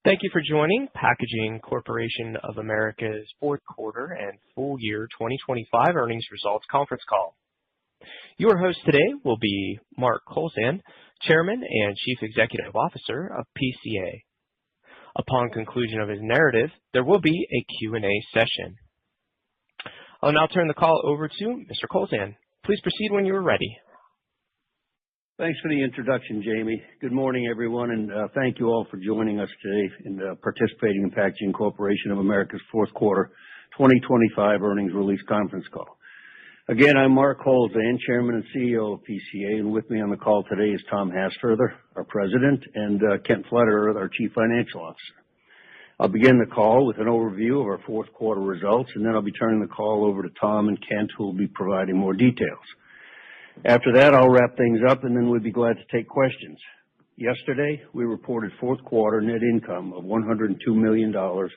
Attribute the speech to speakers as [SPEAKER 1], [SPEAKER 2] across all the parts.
[SPEAKER 1] Thank you for joining Packaging Corporation of America's fourth quarter and full year 2025 earnings results conference call. Your host today will be Mark Kowlzan, Chairman and Chief Executive Officer of PCA. Upon conclusion of his narrative, there will be a Q&A session. I'll now turn the call over to Mr. Kowlzan. Please proceed when you are ready.
[SPEAKER 2] Thanks for the introduction, Jamie. Good morning, everyone, and thank you all for joining us today and participating in Packaging Corporation of America's fourth quarter 2025 earnings release conference call. Again, I'm Mark Kowlzan, Chairman and CEO of PCA, and with me on the call today is Tom Hassfurther, our President, and Kent Pflederer, our Chief Financial Officer. I'll begin the call with an overview of our fourth quarter results, and then I'll be turning the call over to Tom and Kent, who will be providing more details. After that, I'll wrap things up, and then we'd be glad to take questions. Yesterday, we reported fourth quarter net income of $102 million, or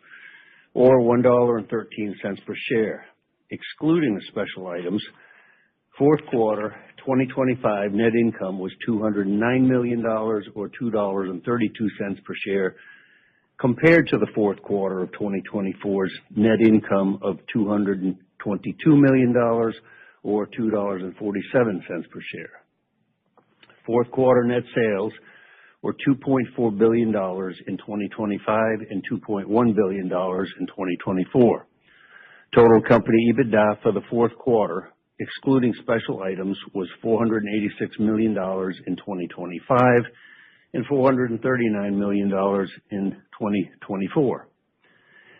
[SPEAKER 2] $1.13 per share. Excluding the special items, fourth quarter 2025 net income was $209 million, or $2.32 per share, compared to the fourth quarter of 2024's net income of $222 million, or $2.47 per share. Fourth quarter net sales were $2.4 billion in 2025 and $2.1 billion in 2024. Total company EBITDA for the fourth quarter, excluding special items, was $486 million in 2025 and $439 million in 2024.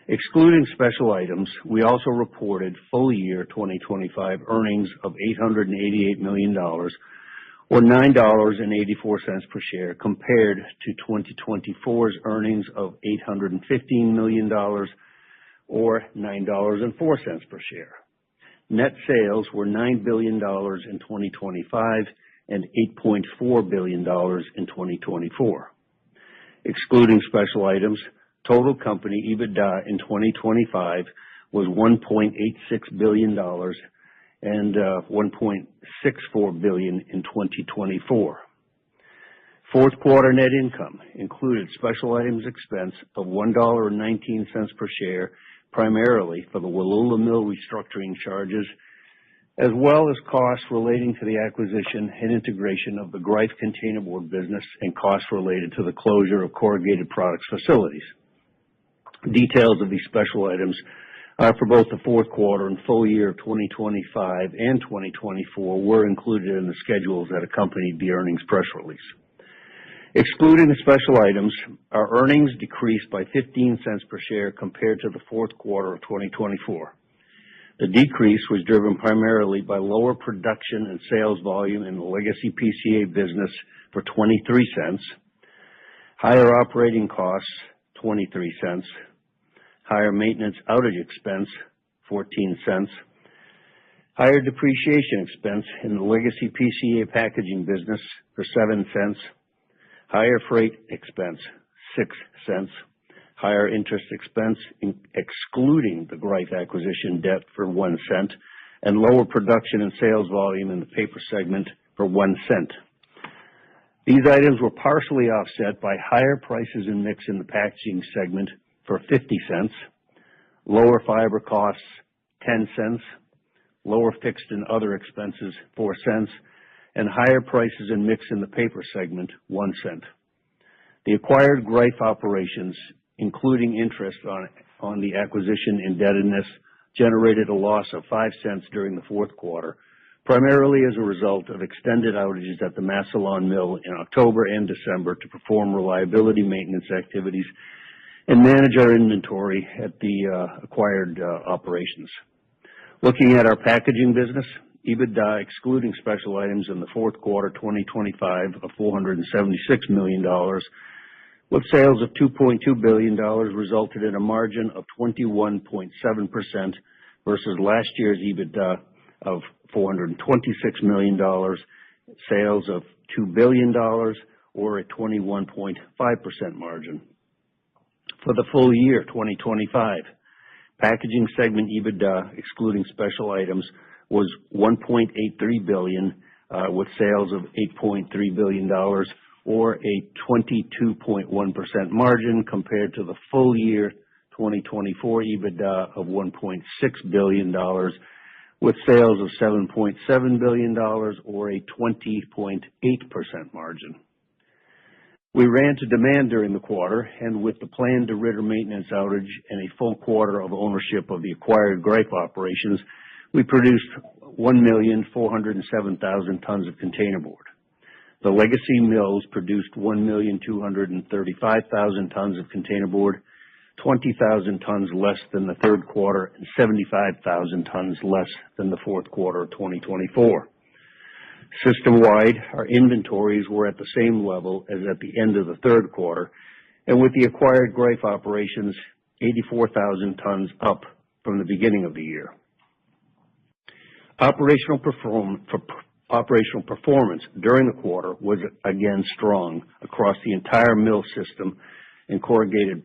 [SPEAKER 2] Excluding special items, we also reported full year 2025 earnings of $888 million, or $9.84 per share, compared to 2024's earnings of $815 million, or $9.04 per share. Net sales were $9 billion in 2025 and $8.4 billion in 2024. Excluding special items, total company EBITDA in 2025 was $1.86 billion and $1.64 billion in 2024. Fourth quarter net income included special items expense of $1.19 per share, primarily for the Wallula Mill restructuring charges, as well as costs relating to the acquisition and integration of the Greif containerboard business and costs related to the closure of corrugated products facilities. Details of these special items for both the fourth quarter and full year of 2025 and 2024 were included in the schedules that accompanied the earnings press release. Excluding the special items, our earnings decreased by 15 cents per share compared to the fourth quarter of 2024. The decrease was driven primarily by lower production and sales volume in the legacy PCA business for 23 cents, higher operating costs, 23 cents, higher maintenance outage expense, 14 cents, higher depreciation expense in the legacy PCA packaging business for 7 cents, higher freight expense, 6 cents, higher interest expense excluding the Greif acquisition debt for 1 cent, and lower production and sales volume in the paper segment for 1 cent. These items were partially offset by higher prices and mix in the packaging segment for 50 cents, lower fiber costs, 10 cents, lower fixed and other expenses, 4 cents, and higher prices and mix in the paper segment, 1 cent. The acquired Greif operations, including interest on the acquisition indebtedness, generated a loss of 5 cents during the fourth quarter, primarily as a result of extended outages at the Massillon Mill in October and December to perform reliability maintenance activities and manage our inventory at the acquired operations. Looking at our packaging business, EBITDA excluding special items in the fourth quarter 2025 of $476 million, with sales of $2.2 billion, resulted in a margin of 21.7% versus last year's EBITDA of $426 million, sales of $2 billion, or a 21.5% margin. For the full year 2025, packaging segment EBITDA, excluding special items, was $1.83 billion, with sales of $8.3 billion, or a 22.1% margin compared to the full year 2024 EBITDA of $1.6 billion with sales of $7.7 billion or a 20.8% margin. We ran to demand during the quarter, and with the planned DeRidder maintenance outage and a full quarter of ownership of the acquired grape operations, we produced 1,407,000 tons of containerboard. The legacy mills produced 1,235,000 tons of containerboard, 20,000 tons less than the third quarter and 75,000 tons less than the fourth quarter of 2024. System-wide, our inventories were at the same level as at the end of the third quarter, and with the acquired grape operations, 84,000 tons up from the beginning of the year. Operational performance during the quarter was again strong across the entire mill system and corrugated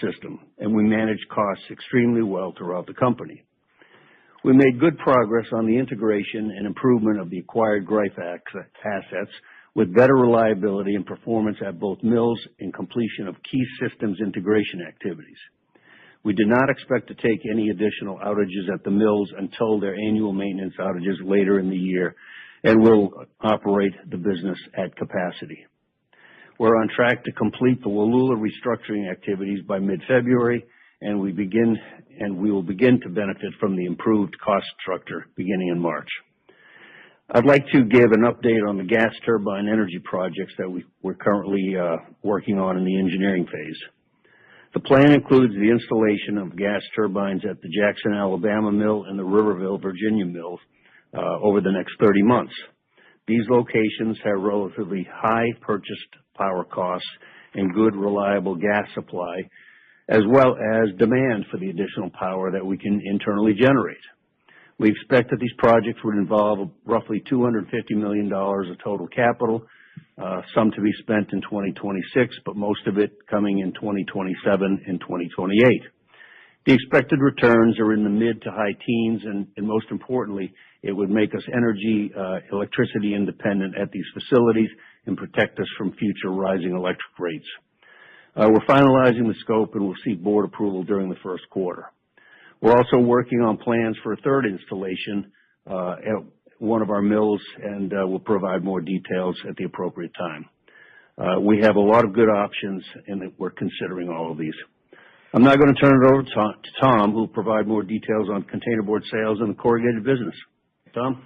[SPEAKER 2] system, and we managed costs extremely well throughout the company. We made good progress on the integration and improvement of the acquired grape assets with better reliability and performance at both mills and completion of key systems integration activities. We did not expect to take any additional outages at the mills until their annual maintenance outages later in the year, and will operate the business at capacity. We're on track to complete the Wallula restructuring activities by mid-February, and we will begin to benefit from the improved cost structure beginning in March. I'd like to give an update on the gas turbine energy projects that we're currently working on in the engineering phase. The plan includes the installation of gas turbines at the Jackson, Alabama mill and the Riverville, Virginia mills over the next 30 months. These locations have relatively high purchased power costs and good, reliable gas supply, as well as demand for the additional power that we can internally generate. We expect that these projects would involve roughly $250 million of total capital, some to be spent in 2026, but most of it coming in 2027 and 2028. The expected returns are in the mid to high teens, and most importantly, it would make us electricity independent at these facilities and protect us from future rising electric rates. We're finalizing the scope and will seek board approval during the first quarter. We're also working on plans for a third installation at one of our mills, and we'll provide more details at the appropriate time. We have a lot of good options, and we're considering all of these. I'm now going to turn it over to Tom, who will provide more details on containerboard sales and the corrugated business. Tom?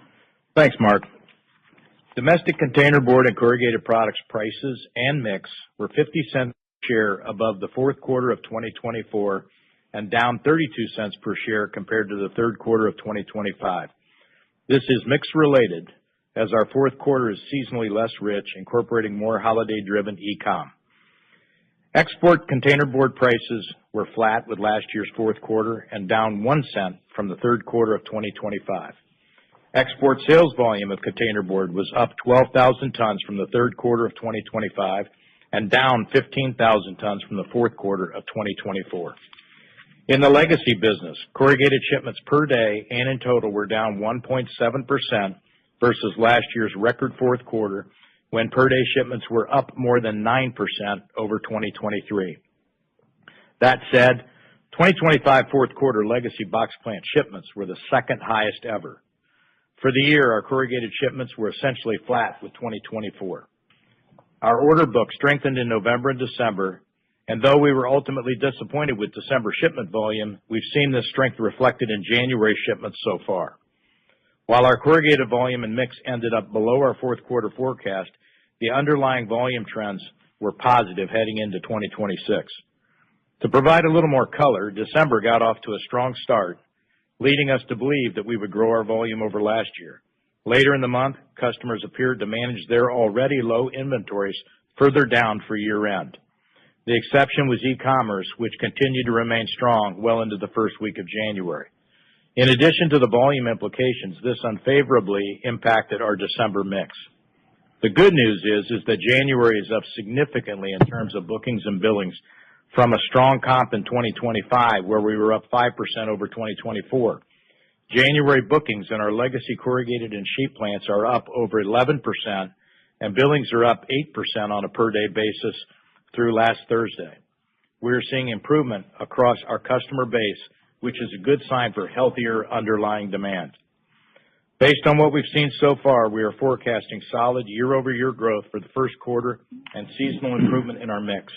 [SPEAKER 3] Thanks, Mark. Domestic containerboard and corrugated products prices and mix were 50 cents per share above the fourth quarter of 2024 and down 32 cents per share compared to the third quarter of 2025. This is mix related, as our fourth quarter is seasonally less rich, incorporating more holiday-driven e-com. Export containerboard prices were flat with last year's fourth quarter and down 1 cent from the third quarter of 2025. Export sales volume of containerboard was up 12,000 tons from the third quarter of 2025 and down 15,000 tons from the fourth quarter of 2024. In the legacy business, corrugated shipments per day and in total were down 1.7% versus last year's record fourth quarter, when per day shipments were up more than 9% over 2023. That said, 2025 fourth quarter legacy box plant shipments were the second highest ever. For the year, our corrugated shipments were essentially flat with 2024. Our order book strengthened in November and December, and though we were ultimately disappointed with December shipment volume, we've seen this strength reflected in January shipments so far. While our corrugated volume and mix ended up below our fourth quarter forecast, the underlying volume trends were positive heading into 2026. To provide a little more color, December got off to a strong start, leading us to believe that we would grow our volume over last year. Later in the month, customers appeared to manage their already low inventories further down for year-end. The exception was e-commerce, which continued to remain strong well into the first week of January. In addition to the volume implications, this unfavorably impacted our December mix. The good news is that January is up significantly in terms of bookings and billings from a strong comp in 2025, where we were up 5% over 2024. January bookings in our legacy corrugated and sheet plants are up over 11%, and billings are up 8% on a per-day basis through last Thursday. We are seeing improvement across our customer base, which is a good sign for healthier underlying demand. Based on what we've seen so far, we are forecasting solid year-over-year growth for the first quarter and seasonal improvement in our mix.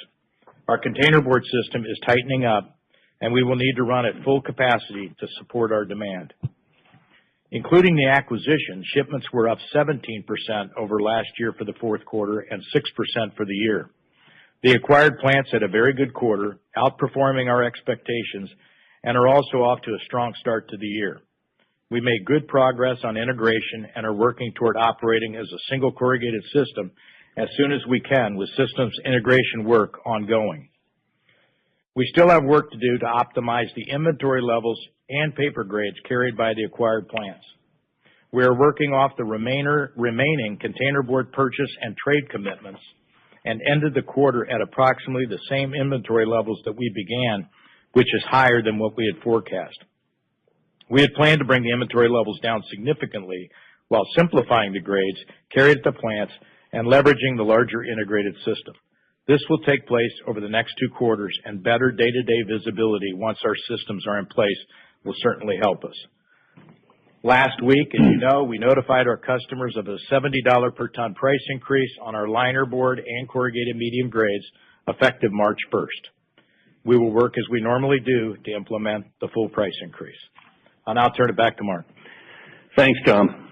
[SPEAKER 3] Our containerboard system is tightening up, and we will need to run at full capacity to support our demand. Including the acquisition, shipments were up 17% over last year for the fourth quarter and 6% for the year. The acquired plants had a very good quarter, outperforming our expectations, and are also off to a strong start to the year. We made good progress on integration and are working toward operating as a single corrugated system as soon as we can, with systems integration work ongoing. We still have work to do to optimize the inventory levels and paper grades carried by the acquired plants. We are working off the remaining containerboard purchase and trade commitments and ended the quarter at approximately the same inventory levels that we began, which is higher than what we had forecast. We had planned to bring the inventory levels down significantly while simplifying the grades carried at the plants and leveraging the larger integrated system. This will take place over the next 2 quarters, and better day-to-day visibility once our systems are in place will certainly help us. Last week, as you know, we notified our customers of a $70 per ton price increase on our linerboard and corrugated medium grades effective March 1st. We will work as we normally do to implement the full price increase. I'll now turn it back to Mark.
[SPEAKER 2] Thanks, Tom.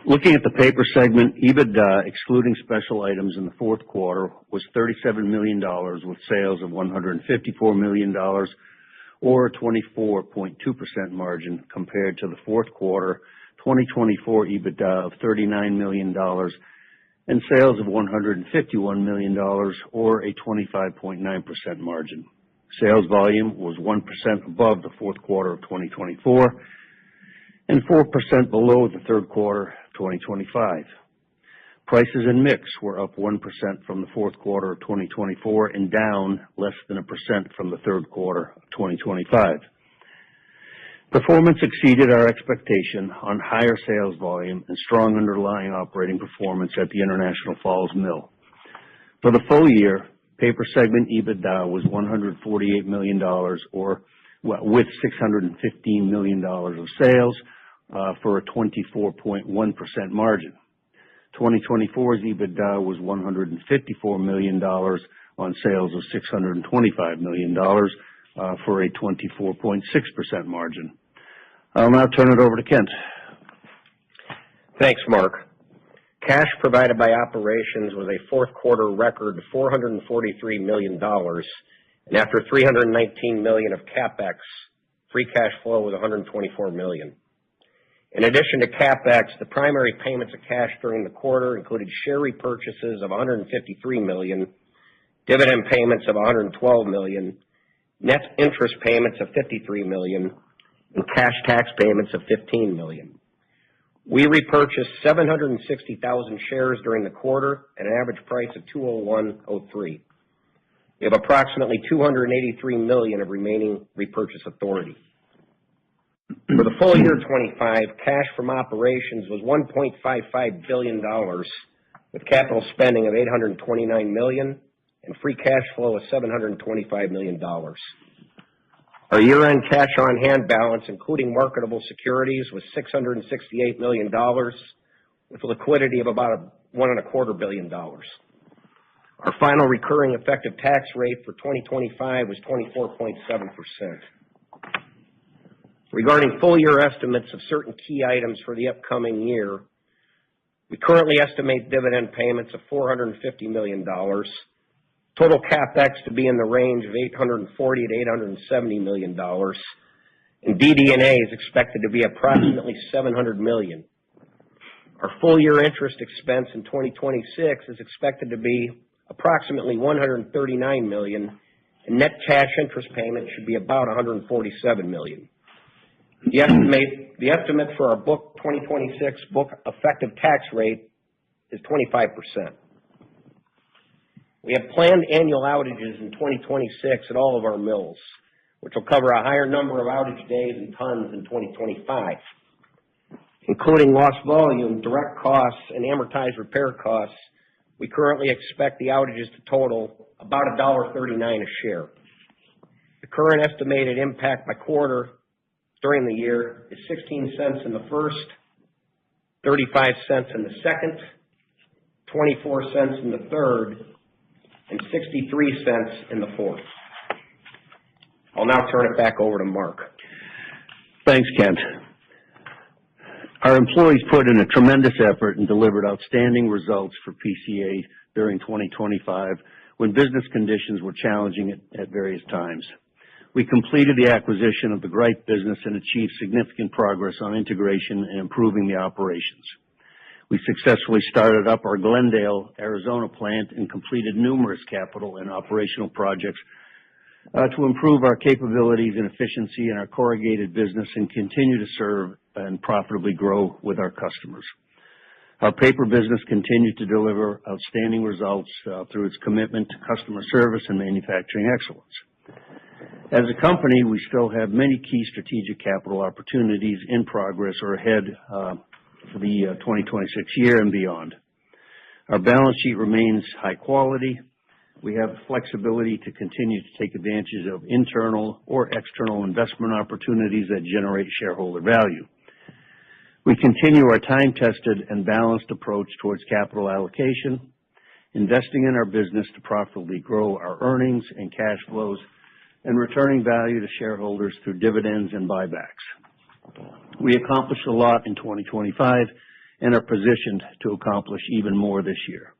[SPEAKER 2] Looking at the paper segment, EBITDA, excluding special items in the fourth quarter, was $37 million with sales of $154 million, or a 24.2% margin, compared to the fourth quarter 2024 EBITDA of $39 million and sales of $151 million, or a 25.9% margin. Sales volume was 1% above the fourth quarter of 2024 and 4% below the third quarter of 2025. Prices and mix were up 1% from the fourth quarter of 2024 and down less than 1% from the third quarter of 2025. Performance exceeded our expectation on higher sales volume and strong underlying operating performance at the International Falls Mill. For the full year, paper segment EBITDA was $148 million, with $615 million of sales for a 24.1% margin. 2024's EBITDA was $154 million on sales of $625 million for a 24.6% margin. I'll now turn it over to Kent.
[SPEAKER 4] Thanks, Mark. Cash provided by operations was a fourth quarter record $443 million, and after $319 million of CapEx, free cash flow was $124 million. In addition to CapEx, the primary payments of cash during the quarter included share repurchases of $153 million, dividend payments of $112 million, net interest payments of $53 million, and cash tax payments of $15 million. We repurchased 760,000 shares during the quarter at an average price of $201.03. We have approximately $283 million of remaining repurchase authority. For the full year 25, cash from operations was $1.55 billion, with capital spending of $829 million and free cash flow of $725 million. Our year-end cash on hand balance, including marketable securities, was $668 million, with liquidity of about $1.25 billion. Our final recurring effective tax rate for 2025 was 24.7%. Regarding full-year estimates of certain key items for the upcoming year, we currently estimate dividend payments of $450 million, total CapEx to be in the range of $840 to $870 million, and DD&A is expected to be approximately $700 million. Our full-year interest expense in 2026 is expected to be approximately $139 million, and net cash interest payments should be about $147 million. The estimate for our 2026 book effective tax rate is 25%. We have planned annual outages in 2026 at all of our mills, which will cover a higher number of outage days and tons in 2025. Including lost volume, direct costs, and amortized repair costs, we currently expect the outages to total about $1.39 a share. The current estimated impact by quarter during the year is 16 cents in the first, 35 cents in the second, 24 cents in the third, and 63 cents in the fourth. I'll now turn it back over to Mark.
[SPEAKER 2] Thanks, Kent. Our employees put in a tremendous effort and delivered outstanding results for PCA during 2025 when business conditions were challenging at various times. We completed the acquisition of the Greif business and achieved significant progress on integration and improving the operations. We successfully started up our Glendale, Arizona plant and completed numerous capital and operational projects to improve our capabilities and efficiency in our corrugated business and continue to serve and profitably grow with our customers. Our paper business continued to deliver outstanding results through its commitment to customer service and manufacturing excellence. As a company, we still have many key strategic capital opportunities in progress or ahead for the 2026 year and beyond. Our balance sheet remains high quality. We have flexibility to continue to take advantage of internal or external investment opportunities that generate shareholder value. We continue our time-tested and balanced approach towards capital allocation, investing in our business to profitably grow our earnings and cash flows, and returning value to shareholders through dividends and buybacks. We accomplished a lot in 2025 and are positioned to accomplish even more this year.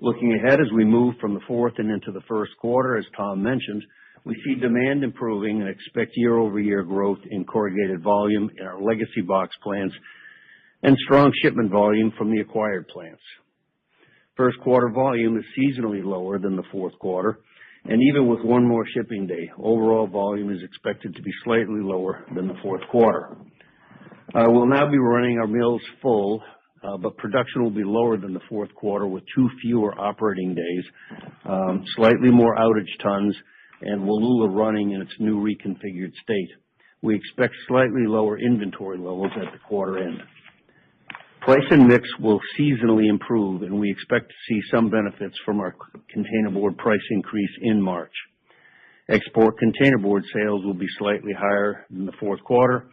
[SPEAKER 2] Looking ahead as we move from the fourth and into the first quarter, as Tom mentioned, we see demand improving and expect year-over-year growth in corrugated volume in our legacy box plants and strong shipment volume from the acquired plants. First quarter volume is seasonally lower than the fourth quarter, and even with one more shipping day, overall volume is expected to be slightly lower than the fourth quarter. We'll now be running our mills full, but production will be lower than the fourth quarter with 2 fewer operating days, slightly more outage tons, and Wallula running in its new reconfigured state. We expect slightly lower inventory levels at the quarter end. Price and mix will seasonally improve, and we expect to see some benefits from our containerboard price increase in March. Export containerboard sales will be slightly higher than the fourth quarter,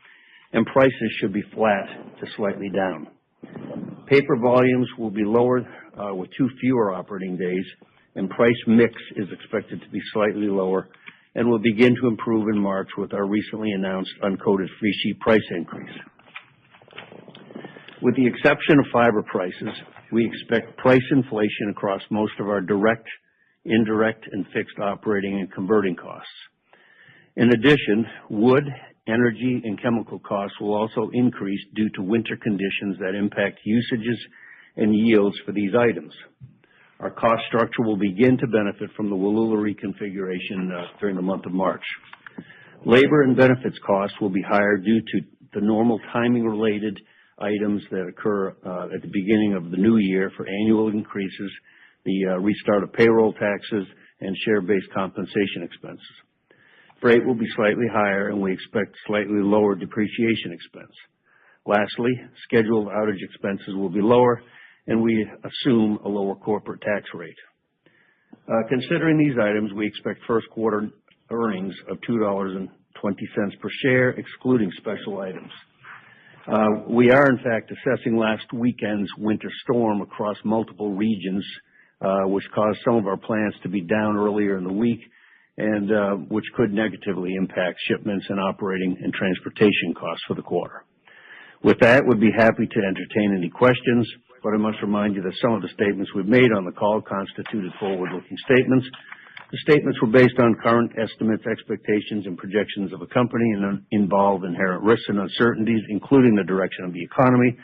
[SPEAKER 2] and prices should be flat to slightly down. Paper volumes will be lower with 2 fewer operating days, and price mix is expected to be slightly lower and will begin to improve in March with our recently announced uncoated freesheet price increase. With the exception of fiber prices, we expect price inflation across most of our direct, indirect, and fixed operating and converting costs. In addition, wood, energy, and chemical costs will also increase due to winter conditions that impact usages and yields for these items. Our cost structure will begin to benefit from the Wallula reconfiguration during the month of March. Labor and benefits costs will be higher due to the normal timing-related items that occur at the beginning of the new year for annual increases, the restart of payroll taxes, and share-based compensation expenses. Freight will be slightly higher, and we expect slightly lower depreciation expense. Lastly, scheduled outage expenses will be lower, and we assume a lower corporate tax rate. Considering these items, we expect first quarter earnings of $2.20 per share, excluding special items. We are, in fact, assessing last weekend's winter storm across multiple regions, which caused some of our plants to be down earlier in the week, and which could negatively impact shipments and operating and transportation costs for the quarter. With that, we'd be happy to entertain any questions, but I must remind you that some of the statements we've made on the call constituted forward-looking statements. The statements were based on current estimates, expectations, and projections of a company and involve inherent risks and uncertainties, including the direction of the economy,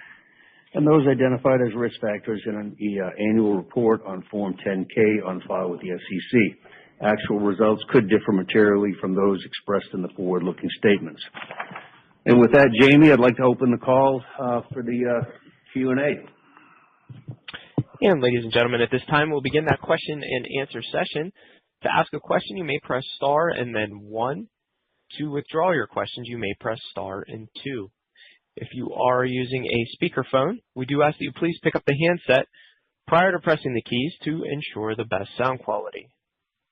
[SPEAKER 2] and those identified as risk factors in the annual report on Form 10-K on file with the SEC. Actual results could differ materially from those expressed in the forward-looking statements. And with that, Jamie, I'd like to open the call for the Q&A.
[SPEAKER 1] And ladies and gentlemen, at this time, we'll begin that question and answer session. To ask a question, you may press star and then 1. To withdraw your questions, you may press star and 2. If you are using a speakerphone, we do ask that you please pick up the handset prior to pressing the keys to ensure the best sound quality.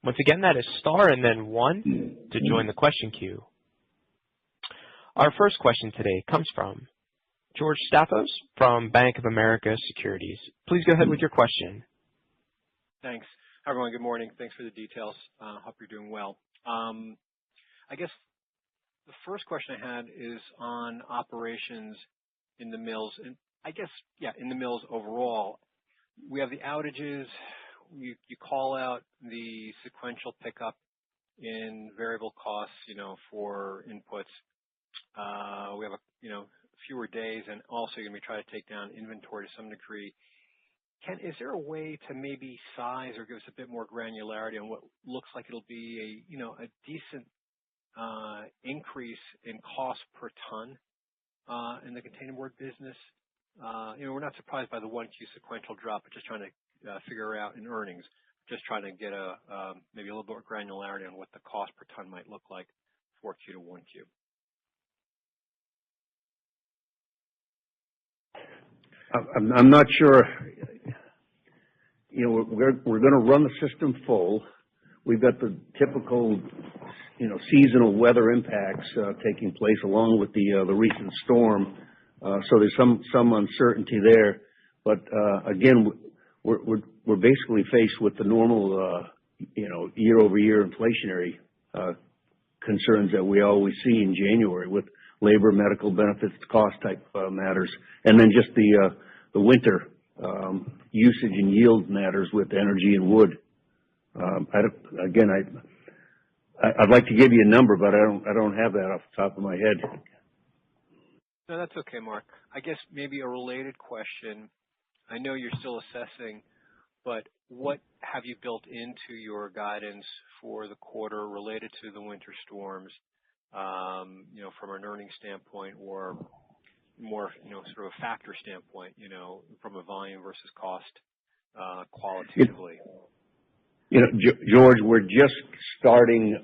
[SPEAKER 1] Once again, that is star and then 1 to join the question queue. Our first question today comes from George Staphos from Bank of America Securities. Please go ahead with your question.
[SPEAKER 5] Thanks. Hi, everyone. Good morning. Thanks for the details. Hope you're doing well. I guess the first question I had is on operations in the mills. And I guess, in the mills overall, we have the outages. You call out the sequential pickup in variable costs, for inputs. We have fewer days, and also you're going to be trying to take down inventory to some degree. Ken, is there a way to maybe size or give us a bit more granularity on what looks like it'll be a decent increase in cost per ton in the containerboard business? We're not surprised by the 1Q sequential drop, but just trying to figure out in earnings, just trying to get maybe a little more granularity on what the cost per ton might look like 4Q to 1Q.
[SPEAKER 2] I'm not sure. We're going to run the system full. We've got the typical, seasonal weather impacts taking place along with the recent storm. So there's some uncertainty there. But again, we're basically faced with the normal, year-over-year inflationary concerns that we always see in January with labor, medical benefits, cost type matters, and then just the winter usage and yield matters with energy and wood. I'd like to give you a number, but I don't have that off the top of my head.
[SPEAKER 5] No, that's okay, Mark. I guess maybe a related question. I know you're still assessing, but what have you built into your guidance for the quarter related to the winter storms, from an earnings standpoint or more, sort of a factor standpoint, from a volume versus cost, qualitatively?
[SPEAKER 2] George, we're just starting,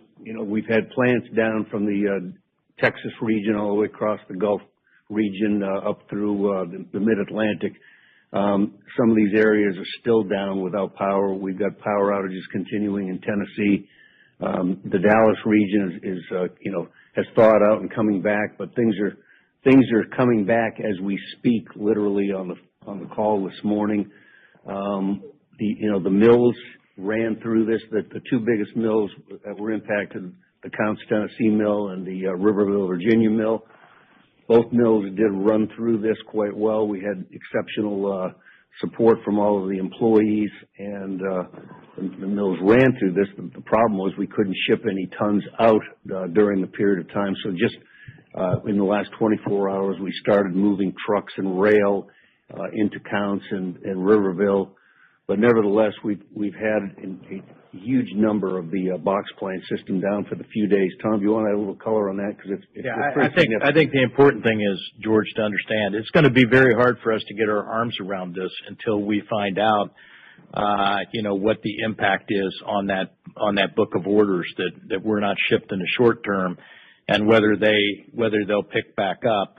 [SPEAKER 2] we've had plants down from the Texas region all the way across the Gulf region up through the mid-Atlantic. Some of these areas are still down without power. We've got power outages continuing in Tennessee. The Dallas region has thawed out and coming back, but things are coming back as we speak, literally on the call this morning. The mills ran through this. The two biggest mills that were impacted, the Counce, Tennessee mill and the Riverville, Virginia mill. Both mills did run through this quite well. We had exceptional support from all of the employees, and the mills ran through this. The problem was we couldn't ship any tons out during the period of time. So just in the last 24 hours, we started moving trucks and rail into Counce and Riverville. But nevertheless, we've had a huge number of the box plant system down for the few days. Tom, do you want to add a little color on that? Because
[SPEAKER 3] I think the important thing is, George, to understand it's going to be very hard for us to get our arms around this until we find out, what the impact is on that book of orders that were not shipped in the short term, and whether they'll pick back up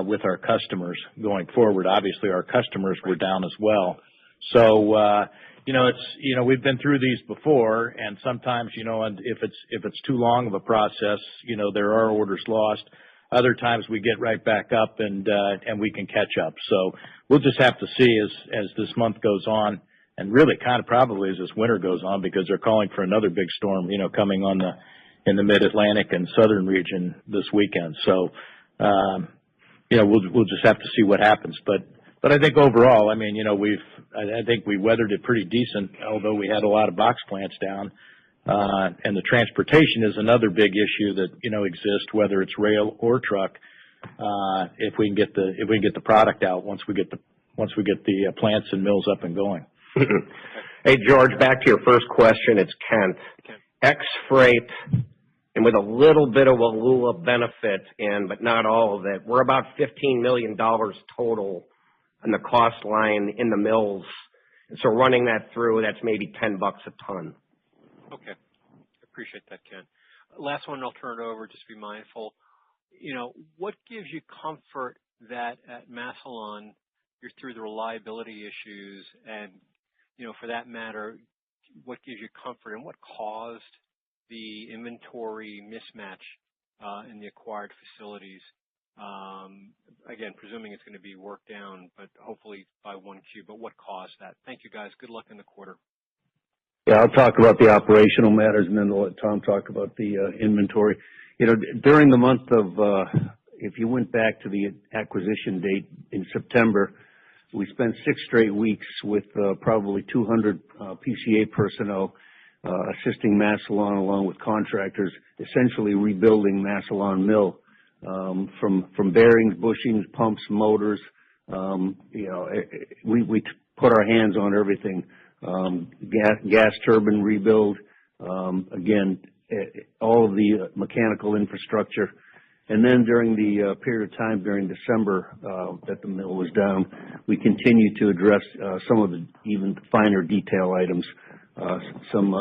[SPEAKER 3] with our customers going forward. Obviously, our customers were down as well. So, we've been through these before, and sometimes, if it's too long of a process, there are orders lost. Other times we get right back up and we can catch up. So we'll just have to see as this month goes on, and really kind of probably as this winter goes on, because they're calling for another big storm, coming in the mid-Atlantic and southern region this weekend. So, we'll just have to see what happens. But I think overall, I think we weathered it pretty decent, although we had a lot of box plants down. And the transportation is another big issue that, exists, whether it's rail or truck, if we can get the product out once we get the plants and mills up and going.
[SPEAKER 4] Hey, George, back to your first question. It's Kent. Ex freight, and with a little bit of Wallula benefit but not all of it, we're about $15 million total on the cost line in the mills. So running that through, that's maybe $10 a ton.
[SPEAKER 5] Okay. Appreciate that, Ken. Last one, I'll turn it over. Just be mindful. what gives you comfort that at Massillon you're through the reliability issues and, for that matter, what gives you comfort and what caused the inventory mismatch in the acquired facilities? Again, presuming it's going to be worked down, but hopefully by 1Q. But what caused that? Thank you, guys. Good luck in the quarter.
[SPEAKER 2] Yeah, I'll talk about the operational matters, and then I'll let Tom talk about the inventory. During the month of, if you went back to the acquisition date in September, we spent 6 straight weeks with probably 200 PCA personnel assisting Massillon along with contractors, essentially rebuilding Massillon Mill from bearings, bushings, pumps, motors. We put our hands on everything. Gas turbine rebuild, again, all of the mechanical infrastructure. And then during the period of time during December that the mill was down, we continued to address some of the even finer detail items, some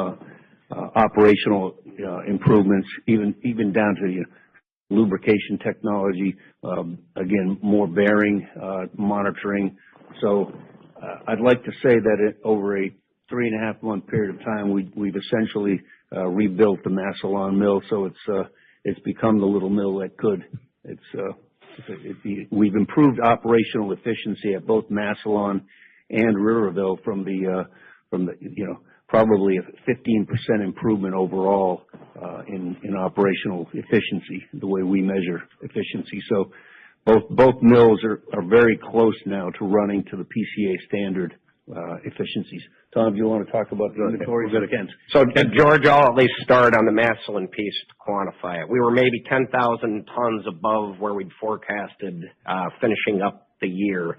[SPEAKER 2] operational improvements, even down to lubrication technology, again, more bearing monitoring. So I'd like to say that over a 3.5-month period of time, we've essentially rebuilt the Massillon Mill, so it's become the little mill that could. We've improved operational efficiency at both Massillon and Riverville from the probably a 15% improvement overall in operational efficiency, the way we measure efficiency. So both mills are very close now to running to the PCA standard efficiencies. Tom, do you want to talk about the inventory?
[SPEAKER 4] So, George, I'll at least start on the Massillon piece to quantify it. We were maybe 10,000 tons above where we'd forecasted finishing up the year.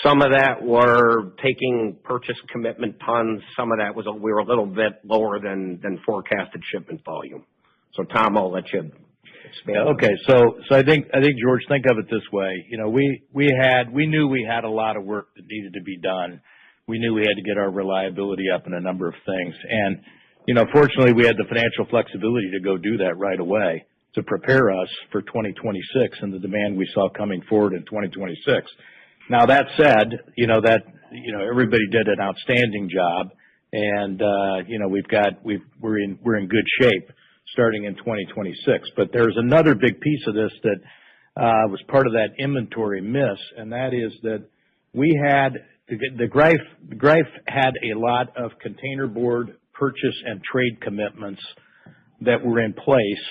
[SPEAKER 4] Some of that were taking purchase commitment tons. Some of that we were a little bit lower than forecasted shipment volume. So, Tom, I'll let you expand.
[SPEAKER 3] Okay, so I think George, think of it this way. We knew we had a lot of work that needed to be done. We knew we had to get our reliability up in a number of things, and fortunately, we had the financial flexibility to go do that right away to prepare us for 2026 and the demand we saw coming forward in 2026. Now that said, everybody did an outstanding job, and we're in good shape starting in 2026. But there's another big piece of this that was part of that inventory miss, and that is that we had the Greif had a lot of containerboard purchase and trade commitments that were in place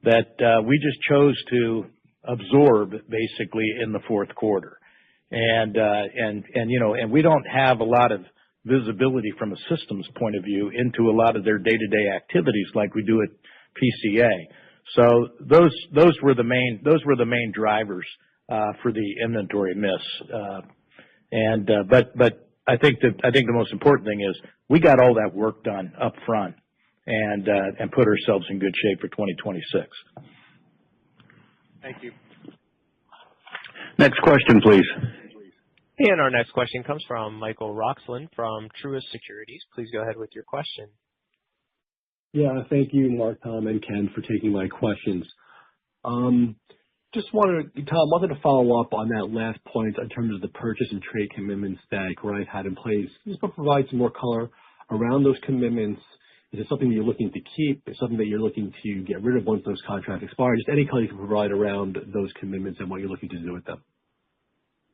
[SPEAKER 3] that we just chose to absorb basically in the fourth quarter. And we don't have a lot of visibility from a systems point of view into a lot of their day-to-day activities like we do at PCA. So those were the main drivers for the inventory miss. But I think the most important thing is we got all that work done up front and put ourselves in good shape for 2026.
[SPEAKER 5] Thank you.
[SPEAKER 2] Next question, please.
[SPEAKER 1] And our next question comes from Michael Roxland from Truist Securities. Please go ahead with your question.
[SPEAKER 6] Yeah, thank you, Mark, Tom, and Ken, for taking my questions. Tom, wanted to follow up on that last point in terms of the purchase and trade commitments that Greif had in place. Just to provide some more color around those commitments. Is it something that you're looking to keep? Is it something that you're looking to get rid of once those contracts expire? Just any color you can provide around those commitments and what you're looking to do with them.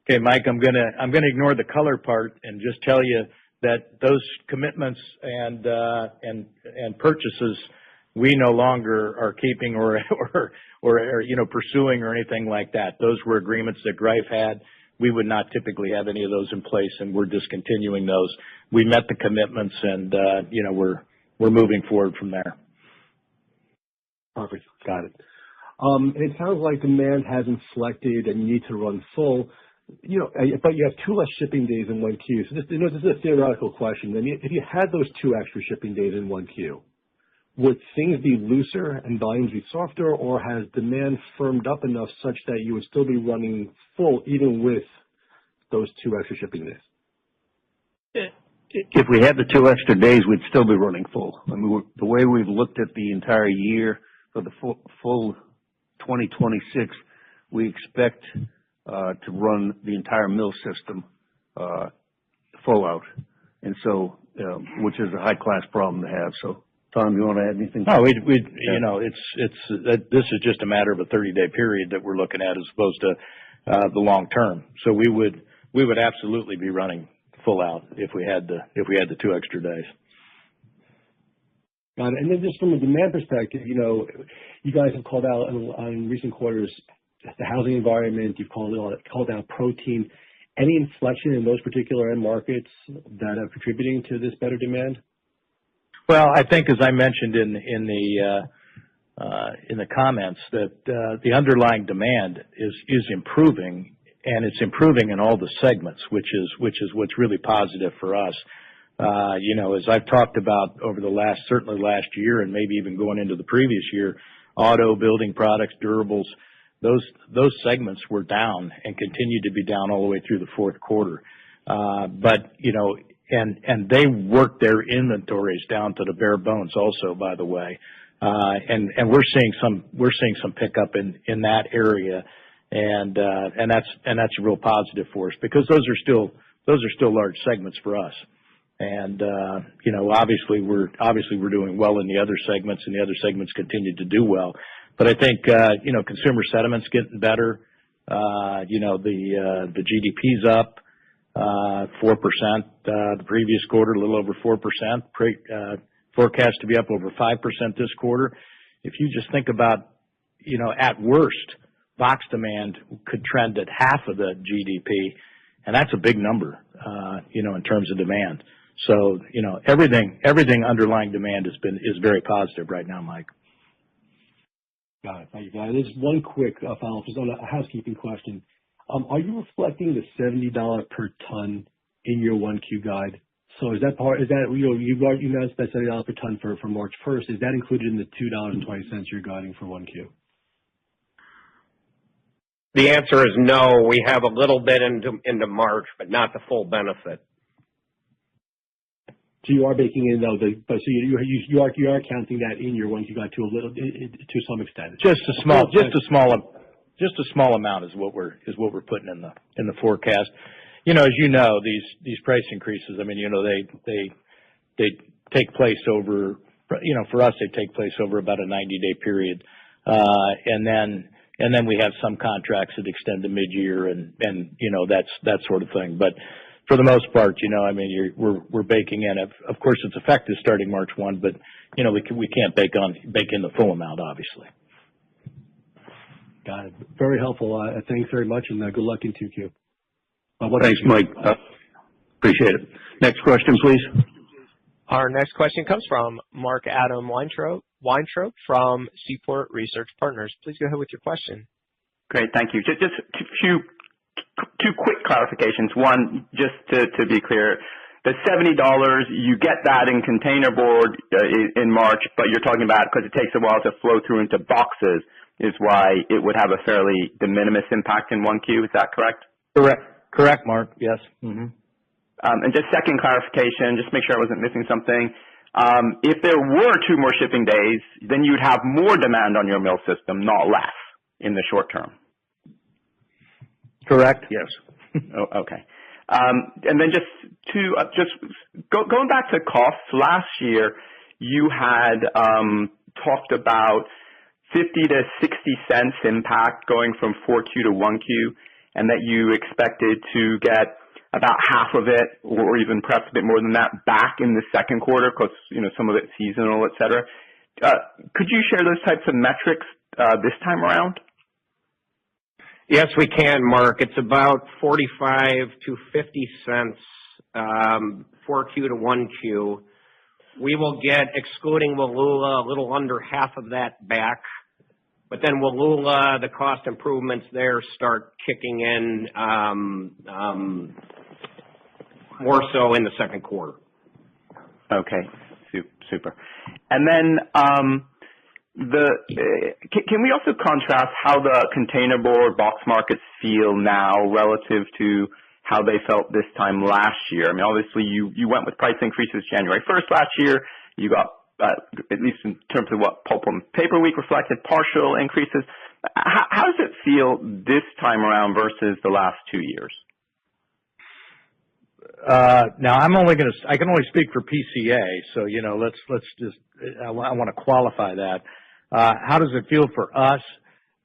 [SPEAKER 3] Okay, Mike, I'm gonna ignore the color part and just tell you that those commitments and purchases we no longer are keeping or pursuing or anything like that. Those were agreements that Greif had. We would not typically have any of those in place, and we're discontinuing those. We met the commitments, and we're moving forward from there.
[SPEAKER 6] Perfect, got it. It sounds like demand has inflected, and you need to run full. But you have 2 less shipping days in 1Q. So this is a theoretical question. I mean, if you had those 2 extra shipping days in 1Q, would things be looser and volumes be softer, or has demand firmed up enough such that you would still be running full even with those 2 extra shipping days?
[SPEAKER 2] If we had the 2 extra days, we'd still be running full. I mean, the way we've looked at the entire year for the full 2026, we expect to run the entire mill system full out, and so which is a high class problem to have. So, Tom, you want to add anything?
[SPEAKER 3] No, you know, this is just a matter of a 30-day period that we're looking at as opposed to the long term. So we would absolutely be running full out if we had the 2 extra days.
[SPEAKER 6] Got it. And then just from a demand perspective, you know, you guys have called out on recent quarters the housing environment. You've called out protein. Any inflection in those particular end markets that are contributing to this better demand?
[SPEAKER 3] Well, I think as I mentioned in the comments that the underlying demand is improving, and it's improving in all the segments, which is what's really positive for us. You know, as I've talked about over certainly last year and maybe even going into the previous year, auto, building products, durables, those segments were down and continue to be down all the way through the fourth quarter. But, you know, and they worked their inventories down to the bare bones also, by the way. And we're seeing some pickup in that area. And that's a real positive for us because those are still large segments for us. And, you know, obviously we're doing well in the other segments, and the other segments continue to do well. But I think, you know, consumer sentiment's getting better. You know, the GDP's up, 4%, the previous quarter, a little over 4%, forecast to be up over 5% this quarter. If you just think about, you know, at worst, box demand could trend at half of the GDP, and that's a big number, you know, in terms of demand. So, you know, everything underlying demand is very positive right now, Mike.
[SPEAKER 6] Got it. Thank you, guys. There's one quick follow-up, just on a housekeeping question. Are you reflecting the $70 per ton in your 1Q guide? So is that you announced that $70 per ton for March 1st. Is that included in the $2.20 you're guiding for 1Q?
[SPEAKER 4] The answer is no. We have a little bit into March, but not the full benefit.
[SPEAKER 6] So you are baking in though, so you are counting that in your 1Q guide to some extent.
[SPEAKER 3] Just a small amount is what we're putting in the forecast. You know, as you know, these price increases, I mean, you know, they take place over, you know, for us, they take place over about a 90-day period. And then we have some contracts that extend to mid-year and, you know, that sort of thing. But for the most part, you know, I mean, we're baking in. Of course, it's effective starting March 1, but, you know, we can't bake in the full amount, obviously.
[SPEAKER 6] Got it. Very helpful. Thanks very much, and good luck in 2Q.
[SPEAKER 2] Thanks, Mike. Appreciate it. Next question, please.
[SPEAKER 1] Our next question comes from Mark Adam Weintraub from Seaport Research Partners. Please go ahead with your question.
[SPEAKER 7] Great, thank you. Just two quick clarifications. One, just to be clear, the $70, you get that in containerboard in March, but you're talking about because it takes a while to flow through into boxes is why it would have a fairly de minimis impact in 1Q. Is that correct?
[SPEAKER 3] Correct, Mark. Yes. Mm-hmm.
[SPEAKER 7] And just second clarification, just make sure I wasn't missing something. If there were 2 more shipping days, then you'd have more demand on your mill system, not less, in the short term.
[SPEAKER 3] Correct.
[SPEAKER 2] Yes.
[SPEAKER 7] Oh, okay. And then just going back to costs, last year you had talked about 50 to 60 cents impact going from 4Q to 1Q, and that you expected to get about half of it, or even perhaps a bit more than that, back in the second quarter because, you know, some of it's seasonal, et cetera. Could you share those types of metrics this time around?
[SPEAKER 4] Yes, we can, Mark. It's about 45 to 50 cents 4Q to 1Q. We will get, excluding Wallula, a little under half of that back. But then Wallula, the cost improvements there start kicking in more so in the second quarter.
[SPEAKER 7] Okay, super. And then can we also contrast how the containerboard box markets feel now relative to how they felt this time last year? I mean, obviously you went with price increases January 1st last year. You got, at least in terms of what Pulp and Paper Week reflected, partial increases. How does it feel this time around versus the last 2 years?
[SPEAKER 3] Now I can only speak for PCA, so let's just I want to qualify that. How does it feel for us?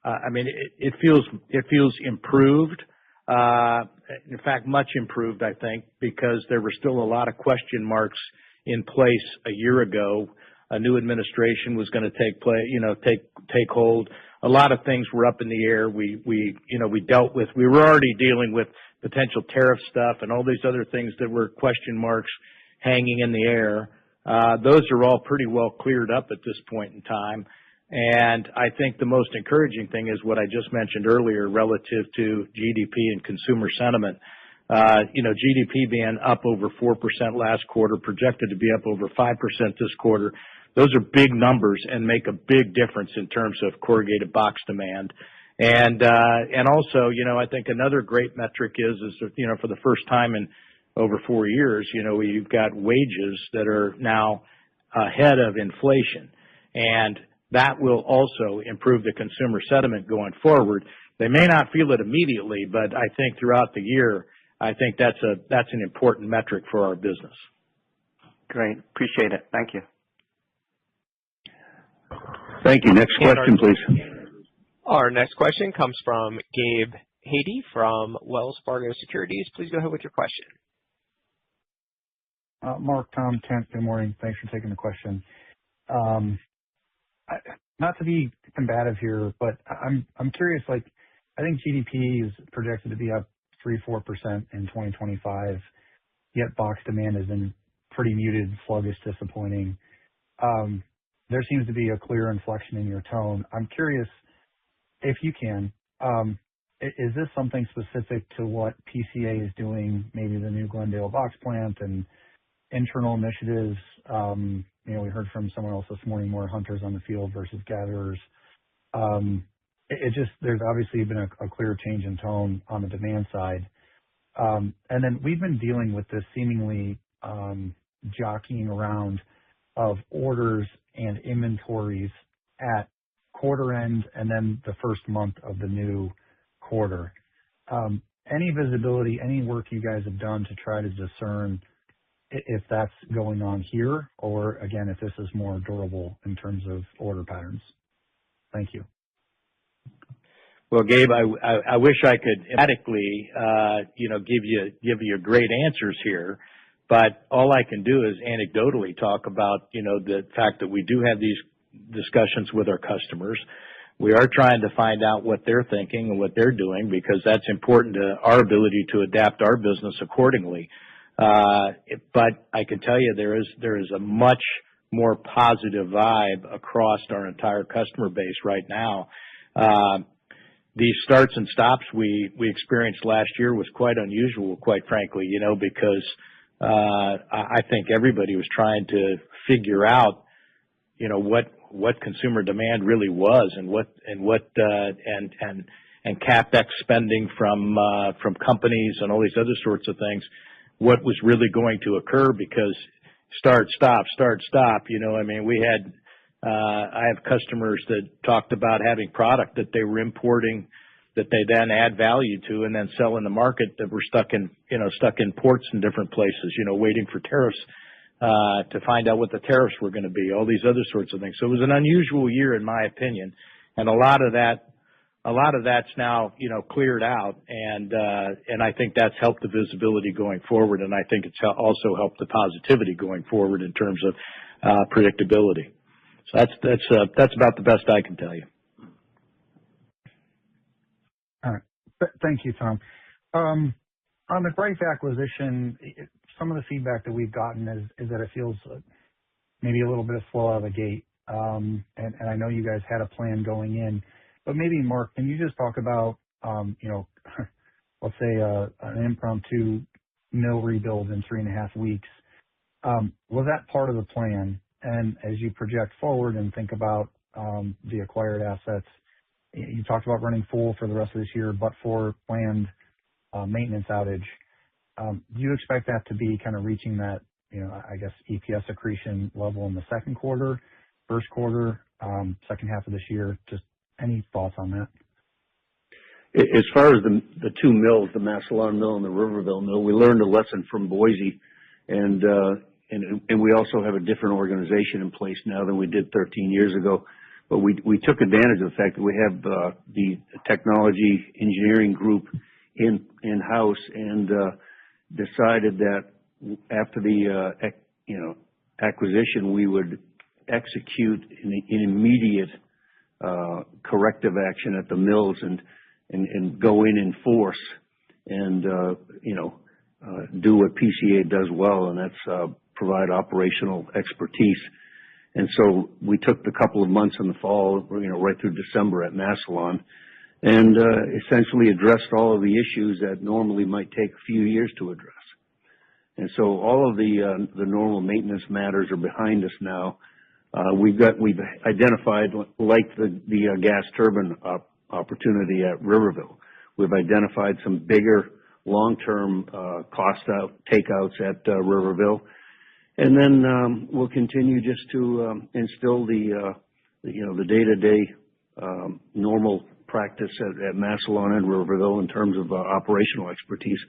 [SPEAKER 3] I mean, it feels improved. In fact, much improved, I think, because there were still a lot of question marks in place a year ago. A new administration was going to take hold. A lot of things were up in the air. We were already dealing with potential tariff stuff and all these other things that were question marks hanging in the air. Those are all pretty well cleared up at this point in time. And I think the most encouraging thing is what I just mentioned earlier relative to GDP and consumer sentiment. GDP being up over 4% last quarter, projected to be up over 5% this quarter. Those are big numbers and make a big difference in terms of corrugated box demand. And also, I think another great metric is for the first time in over 4 years, you've got wages that are now ahead of inflation. And that will also improve the consumer sentiment going forward. They may not feel it immediately, but I think throughout the year, I think that's an important metric for our business.
[SPEAKER 7] Great. Appreciate it. Thank you.
[SPEAKER 2] Thank you. Next question, please.
[SPEAKER 1] Our next question comes from Gabe Hajde from Wells Fargo Securities. Please go ahead with your question.
[SPEAKER 8] Mark, Tom, Kent, good morning. Thanks for taking the question. Not to be combative here, but I'm curious, I think GDP is projected to be up 3-4% in 2025, yet box demand has been pretty muted, sluggish, disappointing. There seems to be a clear inflection in your tone. I'm curious if you can, is this something specific to what PCA is doing, maybe the new Glendale box plant and internal initiatives? We heard from someone else this morning, more hunters on the field versus gatherers. There's obviously been a clear change in tone on the demand side. And then we've been dealing with this seemingly jockeying around of orders and inventories at quarter end and then the first month of the new quarter. Any visibility, any work you guys have done to try to discern if that's going on here, or again, if this is more durable in terms of order patterns? Thank you.
[SPEAKER 3] Well, Gabe, I wish I could emphatically, give you great answers here, but all I can do is anecdotally talk about, the fact that we do have these discussions with our customers. We are trying to find out what they're thinking and what they're doing, because that's important to our ability to adapt our business accordingly. But I can tell you there is a much more positive vibe across our entire customer base right now. These starts and stops we experienced last year was quite unusual, quite frankly, because I think everybody was trying to figure out, what consumer demand really was and and CapEx spending from companies and all these other sorts of things, what was really going to occur, because start, stop. We had, I have customers that talked about having product that they were importing that they then add value to and then sell in the market that were stuck in ports in different places, waiting for tariffs, to find out what the tariffs were going to be, all these other sorts of things. So it was an unusual year, in my opinion. And a lot of that's now, cleared out. And I think that's helped the visibility going forward. And I think it's also helped the positivity going forward in terms of, predictability. So that's about the best I can tell you.
[SPEAKER 8] All right. Thank you, Tom. On the Greif acquisition, some of the feedback that we've gotten is that it feels maybe a little bit slow out of the gate. And I know you guys had a plan going in, but maybe Mark, can you just talk about, let's say an impromptu mill rebuild in 3.5 weeks? Was that part of the plan? And as you project forward and think about the acquired assets, you talked about running full for the rest of this year, but for planned maintenance outage. Do you expect that to be kind of reaching that, EPS accretion level in the second quarter, first quarter, second half of this year? Just Any thoughts on that?
[SPEAKER 2] As far as the two mills, the Massillon Mill and the Riverville Mill, we learned a lesson from Boise, and we also have a different organization in place now than we did 13 years ago. But we took advantage of the fact that we have the technology engineering group in-house and decided that after the acquisition, we would execute an immediate corrective action at the mills and go in force and do what PCA does well, and that's provide operational expertise. And so we took the couple of months in the fall, right through December at Massillon, and essentially addressed all of the issues that normally might take a few years to address. And so all of the normal maintenance matters are behind us now. We've identified, like the gas turbine opportunity at Riverville, we've identified some bigger long-term cost takeouts at Riverville, and then we'll continue just to instill the day-to-day normal practice at Massillon and Riverville in terms of operational expertise.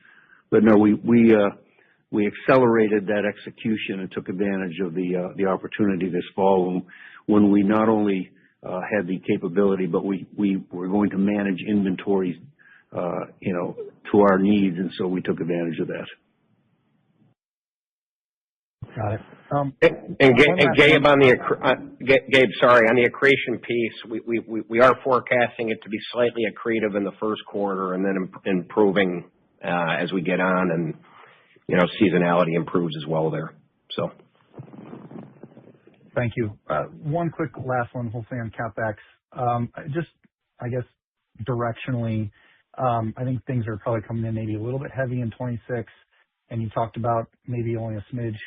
[SPEAKER 2] But no, we accelerated that execution and took advantage of the opportunity this fall when we not only had the capability, but we were going to manage inventories, to our needs, and so we took advantage of that.
[SPEAKER 8] Got it.
[SPEAKER 4] Gabe, Gabe, sorry, on the accretion piece, we are forecasting it to be slightly accretive in the first quarter and then improving as we get on, and seasonality improves as well there. So.
[SPEAKER 8] Thank you. One quick last one, hopefully on CapEx. Just, I guess, directionally, I think things are probably coming in maybe a little bit heavy in 26, and you talked about maybe only a smidge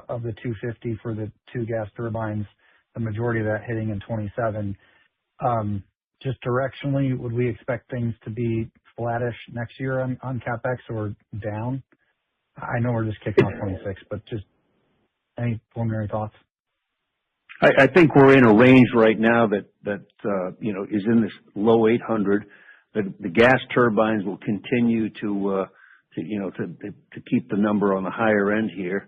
[SPEAKER 8] of the 250 for the two gas turbines, the majority of that hitting in 27. Just directionally, would we expect things to be flattish next year on CapEx or down? I know we're just kicking off 26, but just any preliminary thoughts?
[SPEAKER 2] I think we're in a range right now that is in this low 800. The gas turbines will continue to keep the number on the higher end here.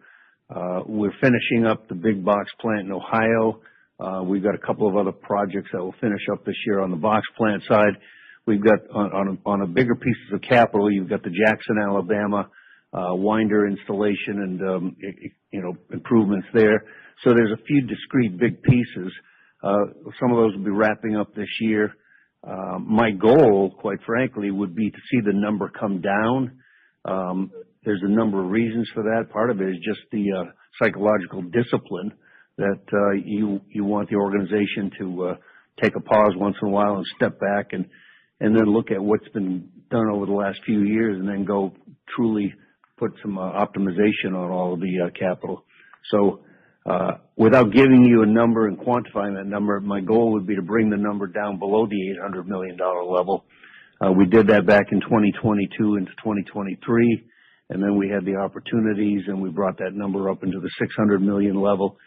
[SPEAKER 2] We're finishing up the big box plant in Ohio. We've got a couple of other projects that will finish up this year on the box plant side. We've got on a bigger pieces of capital. You've got the Jackson, Alabama winder installation and improvements there. So there's a few discrete big pieces. Some of those will be wrapping up this year. My goal, quite frankly, would be to see the number come down. There's a number of reasons for that. Part of it is just the psychological discipline that you want the organization to take a pause once in a while and step back and then look at what's been done over the last few years and then go truly put some optimization on all of the capital. So without giving you a number and quantifying that number, my goal would be to bring the number down below the $800 million level. We did that back in 2022 into 2023, and then we had the opportunities, and we brought that number up into the $600 million level.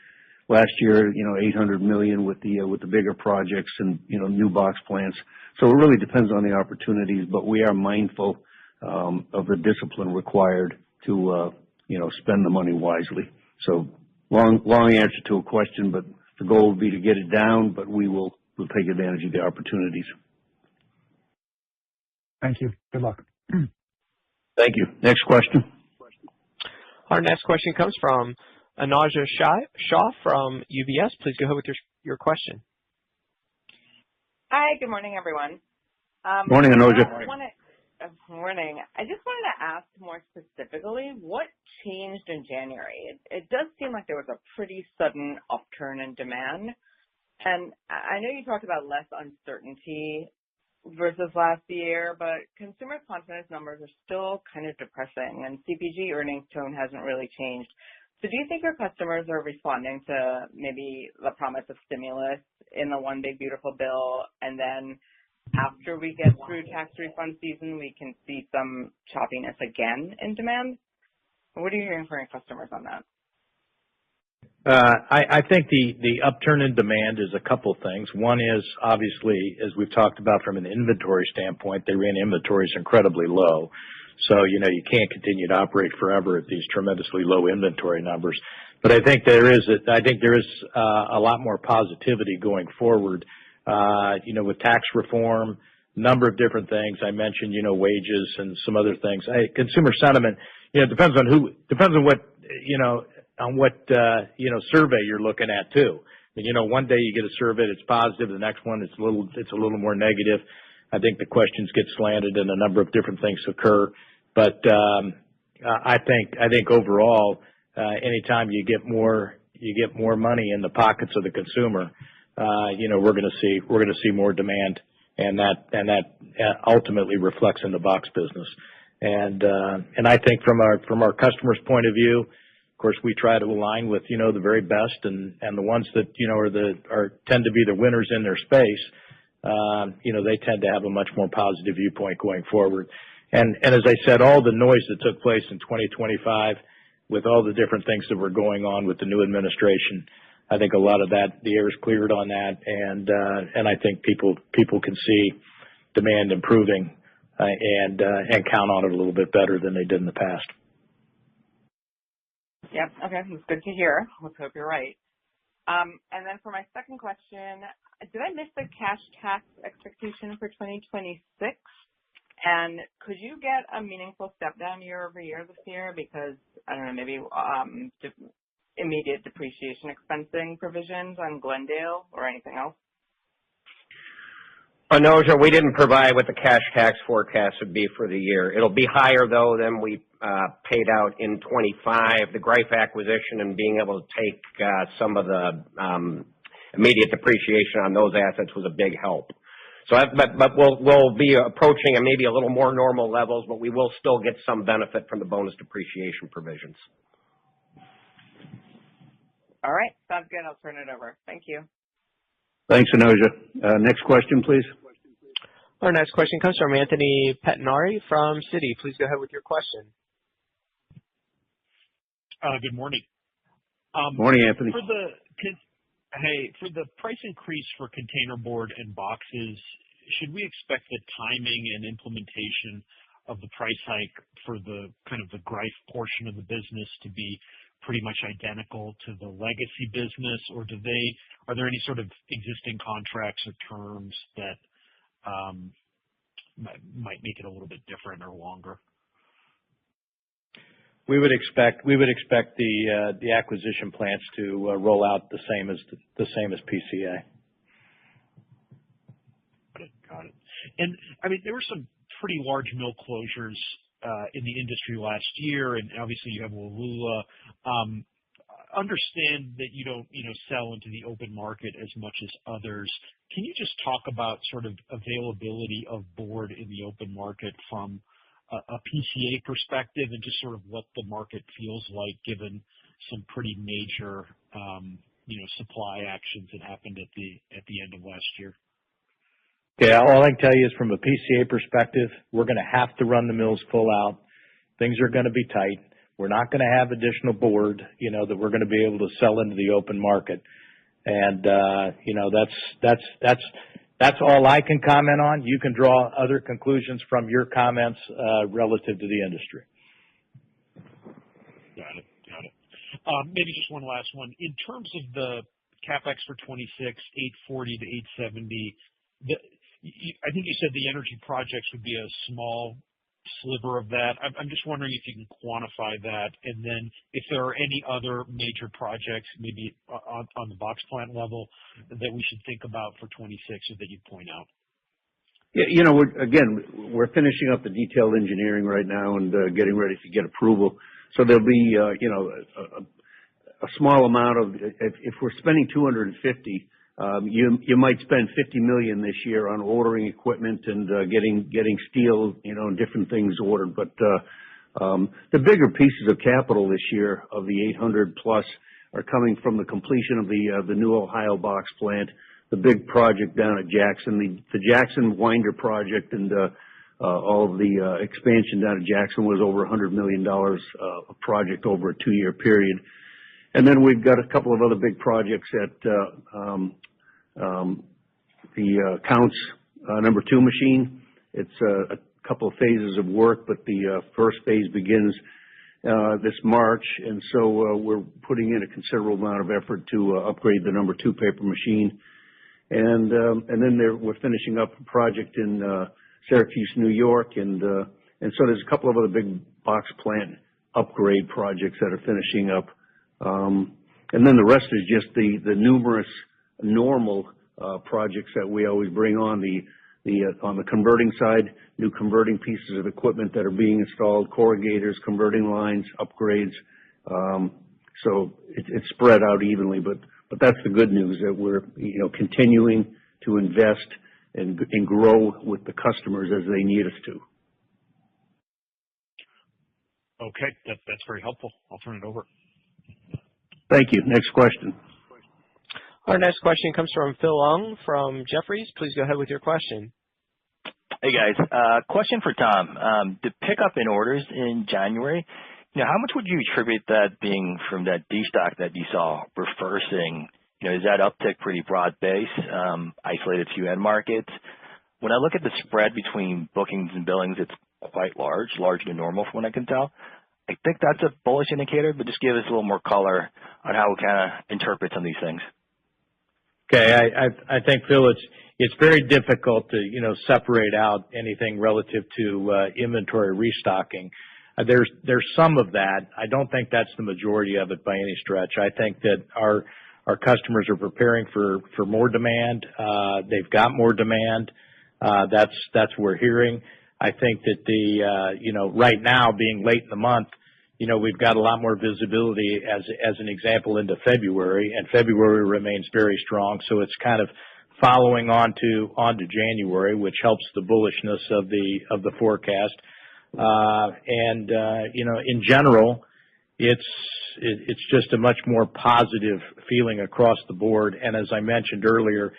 [SPEAKER 2] Last year, $800 million with the bigger projects and new box plants. So it really depends on the opportunities, but we are mindful of the discipline required to spend the money wisely. So long answer to a question, but the goal would be to get it down, but we'll take advantage of the opportunities.
[SPEAKER 8] Thank you. Good luck.
[SPEAKER 2] Thank you. Next question.
[SPEAKER 1] Our next question comes from Anaja Shah from UBS. Please go ahead with your question.
[SPEAKER 9] Hi, good morning, everyone.
[SPEAKER 2] Morning, Anaja.
[SPEAKER 9] Morning. I just wanted to ask more specifically, what changed in January? It does seem like there was a pretty sudden upturn in demand. And I know you talked about less uncertainty versus last year, but consumer confidence numbers are still kind of depressing, and CPG earnings tone hasn't really changed. So do you think your customers are responding to maybe the promise of stimulus in the One Big Beautiful Bill, and then after we get through tax refund season, we can see some choppiness again in demand? What are you hearing from your customers on that?
[SPEAKER 3] I think the upturn in demand is a couple things. One is obviously, as we've talked about from an inventory standpoint, they ran inventories incredibly low. So, you can't continue to operate forever at these tremendously low inventory numbers. But I think there is a lot more positivity going forward, with tax reform, number of different things. I mentioned, wages and some other things. Consumer sentiment, depends on what survey you're looking at too. One day you get a survey that's positive, the next one it's a little more negative. I think the questions get slanted and a number of different things occur. But I think overall, anytime you get more money in the pockets of the consumer, we're going to see more demand, and that ultimately reflects in the box business. And I think from our customers' point of view, of course, we try to align with the very best and the ones that tend to be the winners in their space. They tend to have a much more positive viewpoint going forward. And as I said, all the noise that took place in 2025, with all the different things that were going on with the new administration, I think a lot of that, the air is cleared on that, and I think people can see demand improving and count on it a little bit better than they did in the past.
[SPEAKER 9] Yep. Okay. That's good to hear. Let's hope you're right. And then for my second question, did I miss the cash tax expectation for 2026? And could you get a meaningful step down year over year this year because, I don't know, maybe immediate depreciation expensing provisions on Glendale or anything else?
[SPEAKER 4] No, we didn't provide what the cash tax forecast would be for the year. It'll be higher, though, than we paid out in 25. The Greif acquisition and being able to take some of the immediate depreciation on those assets was a big help. So, but we'll be approaching maybe a little more normal levels, but we will still get some benefit from the bonus depreciation provisions.
[SPEAKER 9] All right. Sounds good. I'll turn it over. Thank you.
[SPEAKER 2] Thanks, Anoja. Next question, please.
[SPEAKER 1] Our next question comes from Anthony Pettinari from Citi. Please go ahead with your question.
[SPEAKER 10] Good morning.
[SPEAKER 2] Morning, Anthony.
[SPEAKER 10] For the price increase for containerboard and boxes, should we expect the timing and implementation of the price hike for the kind of the Greif portion of the business to be pretty much identical to the legacy business, or are there any sort of existing contracts or terms that might make it a little bit different or longer?
[SPEAKER 3] We would expect the acquisition plants to roll out the same as PCA.
[SPEAKER 10] Got it. And I mean, there were some pretty large mill closures in the industry last year, and obviously you have Wallula. Understand that you don't sell into the open market as much as others. Can you just talk about sort of availability of board in the open market from a PCA perspective, and just sort of what the market feels like given some pretty major supply actions that happened at the end of last year?
[SPEAKER 3] Yeah, all I can tell you is from a PCA perspective, we're going to have to run the mills full out. Things are going to be tight. We're not going to have additional board, that we're going to be able to sell into the open market. And, that's all I can comment on. You can draw other conclusions from your comments, relative to the industry.
[SPEAKER 10] Got it. Maybe just one last one. In terms of the CapEx for 26, 840 to 870, I think you said the energy projects would be a small sliver of that. I'm just wondering if you can quantify that, and then if there are any other major projects, maybe on the box plant level, that we should think about for 26 or that you'd point out.
[SPEAKER 2] Yeah, we're finishing up the detailed engineering right now and getting ready to get approval. So there'll be, a small amount of, if we're spending 250, you might spend $50 million this year on ordering equipment and getting steel, and different things ordered. But the bigger pieces of capital this year of the 800 plus are coming from the completion of the new Ohio box plant, the big project down at Jackson, the Jackson winder project, and all of the expansion down at Jackson was over $100 million a project over a 2-year period. And then we've got a couple of other big projects at the Counts number 2 machine. It's a couple of phases of work, but the first phase begins this March, and so we're putting in a considerable amount of effort to upgrade the number 2 paper machine. And then we're finishing up a project in Syracuse, New York, and so there's a couple of other big box plant upgrade projects that are finishing up. And then the rest is just the numerous normal projects that we always bring on on the converting side, new converting pieces of equipment that are being installed, corrugators, converting lines, upgrades. So it's spread out evenly, but that's the good news, that we're continuing to invest and grow with the customers as they need us to.
[SPEAKER 10] Okay, that's very helpful. I'll turn it over.
[SPEAKER 2] Thank you. Next question.
[SPEAKER 1] Our next question comes from Phil Ung from Jefferies. Please go ahead with your question.
[SPEAKER 11] Hey guys, question for Tom. The pickup in orders in January, how much would you attribute that being from that destock that you saw reversing? Is that uptick pretty broad-based, isolated few end markets? When I look at the spread between bookings and billings, it's quite larger than normal from what I can tell. I think that's a bullish indicator, but just give us a little more color on how we kind of interpret some of these things.
[SPEAKER 3] Okay, I think, Phil, it's very difficult to separate out anything relative to inventory restocking. There's some of that. I don't think that's the majority of it by any stretch. I think that our customers are preparing for more demand. They've got more demand. That's what we're hearing. I think that right now, being late in the month, we've got a lot more visibility as an example into February, and February remains very strong. So it's kind of following on to January, which helps the bullishness of the forecast. In general, it's just a much more positive feeling across the board. And as I mentioned earlier,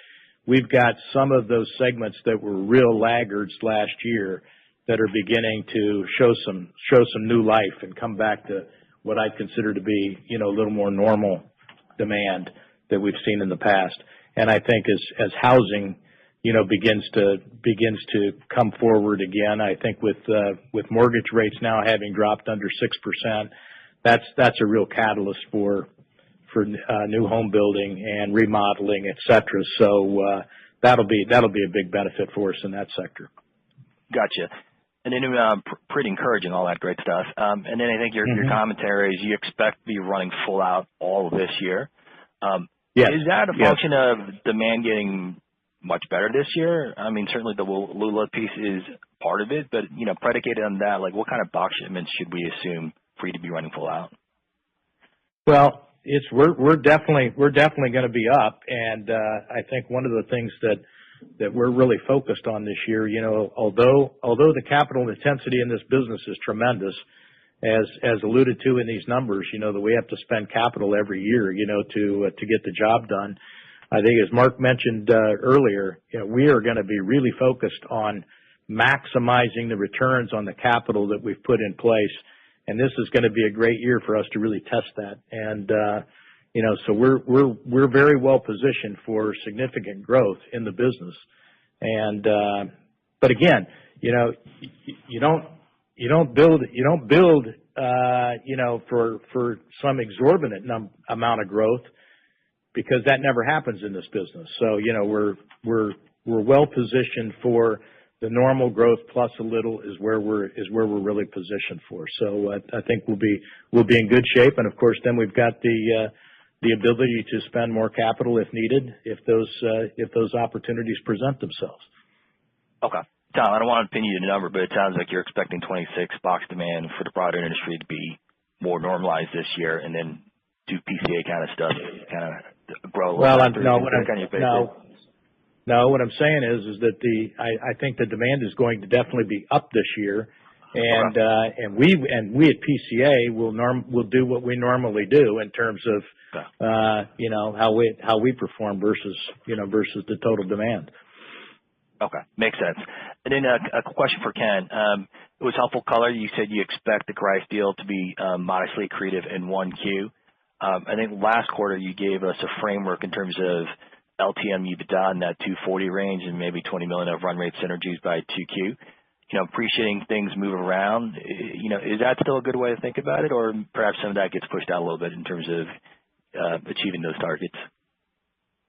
[SPEAKER 3] we've got some of those segments that were real laggards last year that are beginning to show some new life and come back to what I consider to be a little more normal demand that we've seen in the past. And I think as housing begins to come forward again, I think with mortgage rates now having dropped under 6%, that's a real catalyst for new home building and remodeling, et cetera. So that'll be a big benefit for us in that sector.
[SPEAKER 11] Gotcha. And then pretty encouraging, all that great stuff. And then I think your commentary is you expect to be running full out all of this year.
[SPEAKER 3] Yes.
[SPEAKER 11] Is that a function of demand getting much better this year? I mean, certainly the Lula piece is part of it, but predicated on that, like what kind of box shipments should we assume for you to be running full out?
[SPEAKER 3] Well, we're definitely going to be up, and I think one of the things that we're really focused on this year, although the capital intensity in this business is tremendous, as alluded to in these numbers, that we have to spend capital every year, to get the job done. I think as Mark mentioned earlier, we are going to be really focused on maximizing the returns on the capital that we've put in place, and this is going to be a great year for us to really test that. And so we're very well positioned for significant growth in the business. And but again, you don't build for some exorbitant amount of growth, because that never happens in this business. So we're well positioned for the normal growth plus a little is where we're really positioned for. So I think we'll be in good shape, and of course then we've got the ability to spend more capital if needed, if those opportunities present themselves.
[SPEAKER 11] Okay. Tom, I don't want to pin you to a number, but it sounds like you're expecting 26 box demand for the broader industry to be more normalized this year, and then do PCA kind of stuff, kind of grow.
[SPEAKER 3] Well, what I'm saying is that I think the demand is going to definitely be up this year, and and we at PCA will do what we normally do in terms of how we perform versus the total demand.
[SPEAKER 11] Okay, makes sense. And then a question for Ken. It was helpful color. You said you expect the Greif deal to be modestly accretive in 1Q. I think last quarter you gave us a framework in terms of LTM EBITDA in that 240 range and maybe $20 million of run rate synergies by 2Q. Appreciating things move around, is that still a good way to think about it, or perhaps some of that gets pushed out a little bit in terms of achieving those targets?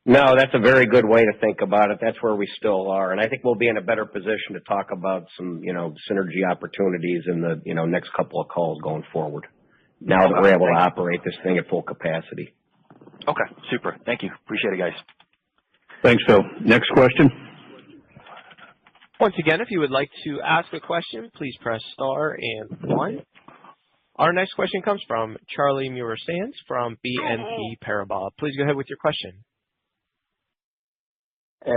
[SPEAKER 4] No, that's a very good way to think about it. That's where we still are. And I think we'll be in a better position to talk about some, synergy opportunities in the, next couple of calls going forward. Now that we're able to operate this thing at full capacity.
[SPEAKER 11] Okay, super. Thank you. Appreciate it, guys.
[SPEAKER 2] Thanks, Phil. Next question.
[SPEAKER 1] Once again, if you would like to ask a question, please press star and 1. Our next question comes from Charlie Muir-Sands from BNP Paribas. Please go ahead with your question.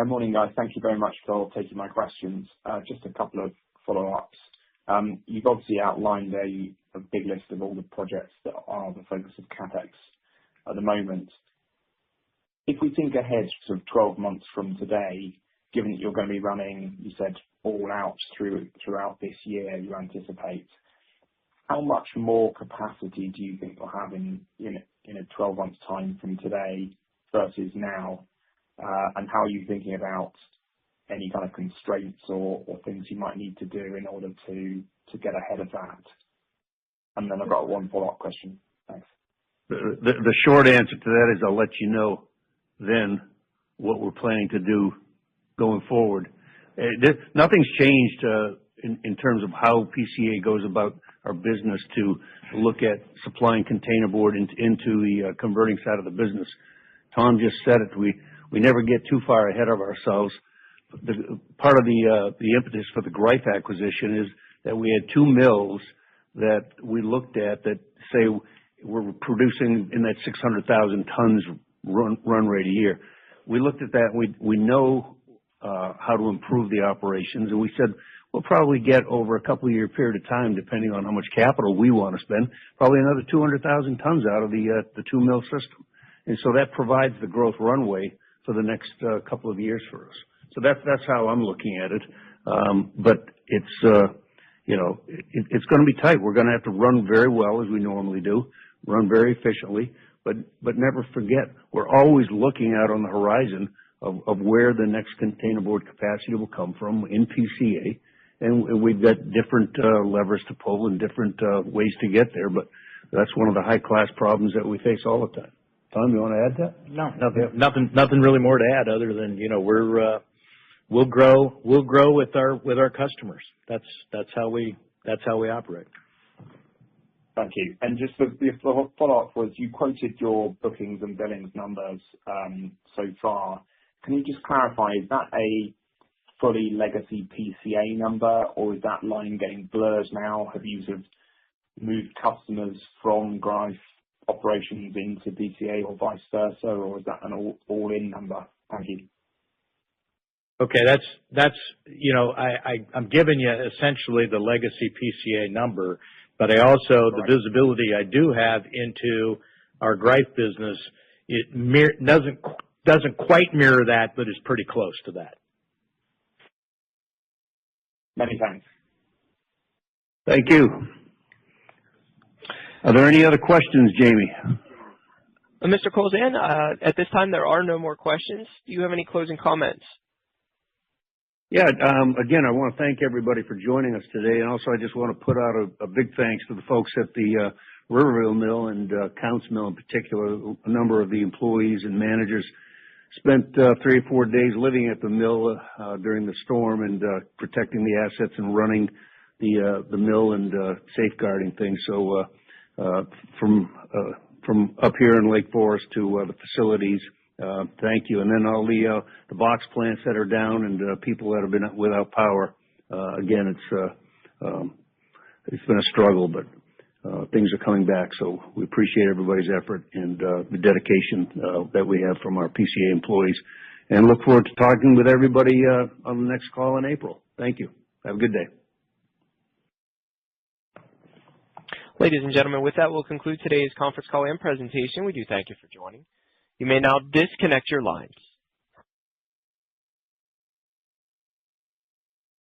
[SPEAKER 12] Morning, guys. Thank you very much for taking my questions. Just a couple of follow-ups. You've obviously outlined a big list of all the projects that are the focus of CapEx at the moment. If we think ahead sort of 12 months from today, given that you're going to be running, you said, all out throughout this year, you anticipate, how much more capacity do you think you'll have in 12 months' time from today versus now? And how are you thinking about any kind of constraints or things you might need to do in order to get ahead of that? And then I've got one follow-up question. Thanks.
[SPEAKER 2] The short answer to that is I'll let you know then what we're planning to do going forward. Nothing's changed in terms of how PCA goes about our business to look at supplying containerboard into the converting side of the business. Tom just said it. We never get too far ahead of ourselves. Part of the impetus for the Greif acquisition is that we had 2 mills that we looked at that say we're producing in that 600,000 tons run rate a year. We looked at that. We know how to improve the operations, and we said we'll probably get over a couple of year period of time, depending on how much capital we want to spend, probably another 200,000 tons out of the 2 mill system. And so that provides the growth runway for the next couple of years for us. So that's how I'm looking at it. But it's it's going to be tight. We're going to have to run very well as we normally do, run very efficiently, but never forget we're always looking out on the horizon of where the next containerboard capacity will come from in PCA, and we've got different levers to pull and different ways to get there. But that's one of the high class problems that we face all the time. Tom, you want to add to that?
[SPEAKER 3] No, nothing really more to add other than we'll grow with our customers. That's how we operate.
[SPEAKER 12] Thank you. And just the follow-up was you quoted your bookings and billings numbers so far. Can you just clarify, is that a fully legacy PCA number, or is that line getting blurred now? Have you sort of moved customers from Greif operations into PCA or vice versa, or is that an all-in number? Thank you.
[SPEAKER 3] Okay, that's I'm giving you essentially the legacy PCA number, but I also the visibility I do have into our Greif business. It doesn't quite mirror that, but is pretty close to that.
[SPEAKER 12] Many thanks.
[SPEAKER 2] Thank you. Are there any other questions, Jamie?
[SPEAKER 1] Mr. Kowlzan, at this time there are no more questions. Do you have any closing comments?
[SPEAKER 2] Yeah, again, I want to thank everybody for joining us today. And also I just want to put out a big thanks to the folks at the Riverville Mill and Counce Mill in particular. A number of the employees and managers spent 3 or 4 days living at the mill during the storm and protecting the assets and running the mill and safeguarding things. So from up here in Lake Forest to the facilities, thank you. And then all the box plants that are down and people that have been without power. Again, it's been a struggle, but things are coming back. So we appreciate everybody's effort and the dedication that we have from our PCA employees, and look forward to talking with everybody on the next call in April. Thank you. Have a good day.
[SPEAKER 1] Ladies and gentlemen, with that, we'll conclude today's conference call and presentation. We do thank you for joining. You may now disconnect your lines.